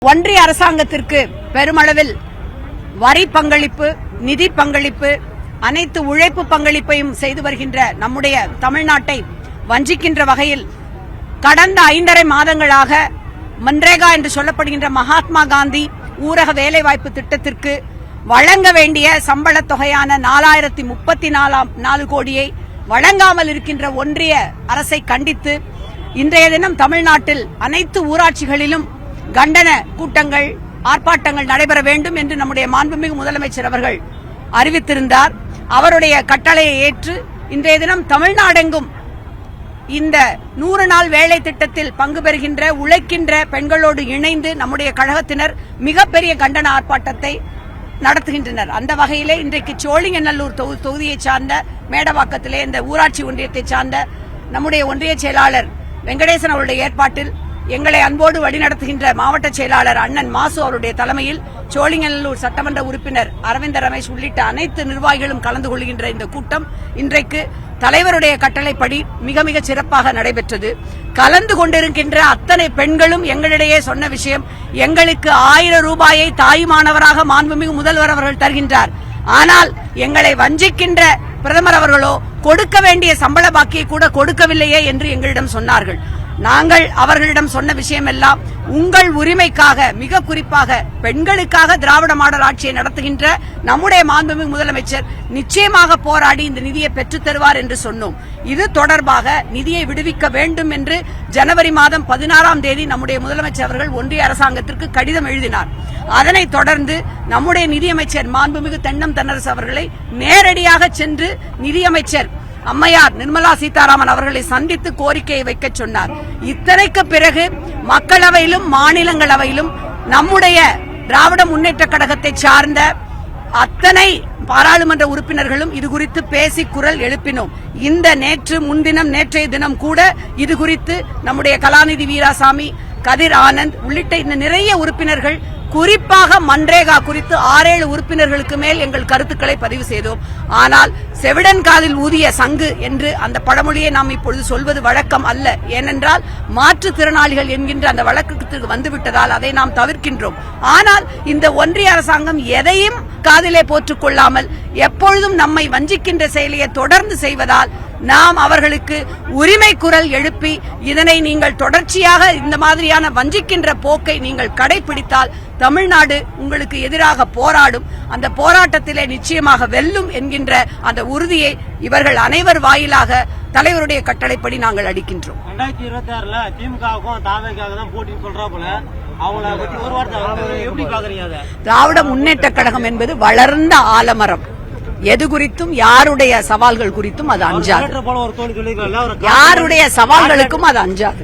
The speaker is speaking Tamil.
ஒன்றிய அரசாங்கத்திற்கு பெருமளவில் வரி பங்களிப்பு, நிதி பங்களிப்பு, அனைத்து உழைப்பு பங்களிப்பையும் செய்து வருகின்ற நம்முடைய தமிழ்நாட்டை வஞ்சிக்கின்ற வகையில் கடந்த 5.5 மாதங்களாக மன்ரேகா என்று சொல்லப்படுகின்ற மகாத்மா காந்தி ஊரக வேலைவாய்ப்பு திட்டத்திற்கு வழங்க வேண்டிய சம்பள தொகையான 4034 கோடியை வழங்காமல் இருக்கின்ற ஒன்றிய அரசை கண்டித்து இன்றைய தினம் தமிழ்நாட்டில் அனைத்து ஊராட்சிகளிலும் கண்டன கூட்டங்கள், ஆர்ப்பாட்டங்கள் நடைபெற வேண்டும் என்று நம்முடைய மாண்புமிகு முதலமைச்சர் அவர்கள் அறிவித்திருந்தார். அவருடைய கட்டளையை ஏற்று இன்றைய தினம் தமிழ்நாடெங்கும் இந்த 100 நாள் வேலை திட்டத்தில் பங்கு பெறுகின்ற உழைக்கின்ற பெண்களோடு இணைந்து நம்முடைய கழகத்தினர் மிகப்பெரிய கண்டன ஆர்ப்பாட்டத்தை நடத்துகின்றனர். அந்த வகையிலே இன்றைக்கு சோழிங்கநல்லூர் தொகுதியை சார்ந்த மேடவாக்கத்திலே இந்த ஊராட்சி ஒன்றியத்தை சார்ந்த நம்முடைய ஒன்றிய செயலாளர் வெங்கடேசன் அவருடைய ஏற்பாட்டில் எங்களை அன்போடு வழிநடத்துகின்ற மாவட்ட செயலாளர் அண்ணன் மாசு அவருடைய தலைமையில் சோழிங்கநல்லூர் சட்டமன்ற உறுப்பினர் அரவிந்த ரமேஷ் உள்ளிட்ட அனைத்து நிர்வாகிகளும் கலந்து கொள்கின்ற இந்த கூட்டம் இன்றைக்கு தலைவருடைய கட்டளைப்படி மிக மிக சிறப்பாக நடைபெற்றது. கலந்து கொண்டிருக்கின்ற அத்தனை பெண்களும் எங்களிடையே சொன்ன விஷயம், எங்களுக்கு 1000 ரூபாயை தாயுமானவராக மாண்புமிகு முதல்வர் அவர்கள் தருகின்றார். ஆனால் எங்களை வஞ்சிக்கின்ற பிரதமர் அவர்களோ கொடுக்க வேண்டிய சம்பள பாக்கியை கூட கொடுக்கவில்லையே என்று எங்களிடம் சொன்னார்கள். நாங்கள் அவர்களிடம் சொன்ன விஷயம் எல்லாம் உங்கள் உரிமைக்காக, மிக குறிப்பாக பெண்களுக்காக திராவிட மாடல் ஆட்சியை நடத்துகின்ற நம்முடைய மாண்புமிகு முதலமைச்சர் நிச்சயமாக போராடி இந்த நிதியை பெற்றுத் தருவார் என்று சொன்னோம். இது தொடர்பாக நிதியை விடுவிக்க வேண்டும் என்று ஜனவரி மாதம் 16ஆம் தேதி நம்முடைய முதலமைச்சர் அவர்கள் ஒன்றிய அரசாங்கத்திற்கு கடிதம் எழுதினார். அதனைத் தொடர்ந்து நம்முடைய நிதியமைச்சர் மாண்புமிகு தென்னம் தென்னரசு அவர்களை நேரடியாக சென்று நிதியமைச்சர் அம்மையார் நிர்மலா சீதாராமன் அவர்களை சந்தித்து கோரிக்கையை வைக்க சொன்னார். இத்தனைக்கு பிறகு மக்களவையிலும் மாநிலங்களவையிலும் நம்முடைய திராவிட முன்னேற்ற கழகத்தை சார்ந்த அத்தனை பாராளுமன்ற உறுப்பினர்களும் இது குறித்து பேசி குரல் எழுப்பினோம். இந்த நேற்றைய தினம் கூட இது குறித்து நம்முடைய கலாநிதி வீராசாமி, கதிர் ஆனந்த் உள்ளிட்ட இந்த நிறைய உறுப்பினர்கள், குறிப்பாக மன்ரேகா குறித்து 6-7 உறுப்பினர்களுக்கு மேல் எங்கள் கருத்துக்களை பதிவு செய்தோம். ஆனால் செவிடன் காதில் ஊதிய சங்கு என்று அந்த பழமொழியை நாம் இப்பொழுது சொல்வது வழக்கம் அல்ல. ஏனென்றால் மாற்றுத்திறனாளிகள் என்கின்ற அந்த வழக்கத்துக்கு வந்துவிட்டதால் அதை நாம் தவிர்க்கின்றோம். ஆனால் இந்த ஒன்றிய அரசாங்கம் எதையும் காதிலே போட்டுக் கொள்ளாமல் எப்பொழுதும் நம்மை வஞ்சிக்கின்ற செயலியை தொடர்ந்து செய்வதால் நாம் அவர்களுக்கு உரிமை குரல் எழுப்பி, இதனை நீங்கள் தொடர்ச்சியாக இந்த மாதிரியான வஞ்சிக்கின்ற போக்கை நீங்கள் கடைபிடித்தால் தமிழ்நாடு உங்களுக்கு எதிராக போராடும், அந்த போராட்டத்திலே நிச்சயமாக வெல்லும் என்கின்ற அந்த உறுதியை இவர்கள் அனைவர் வாயிலாக தலைவருடைய கட்டளைப்படி நாங்கள் அளிக்கின்றோம். 2026ல திமுகவுக்கும் தாவேக்காக தான் போட்டி சொல்றா போல, அவங்கள பத்தி ஒரு வார்த்தை எப்படி பாக்குறீங்க? திராவிட முன்னேற்ற கழகம் என்பது வளர்ந்த ஆலமரம். எது குறித்தும், யாருடைய சவால்கள் குறித்தும் அது அஞ்சாது. யாருடைய சவால்களுக்கும் அது அஞ்சாது.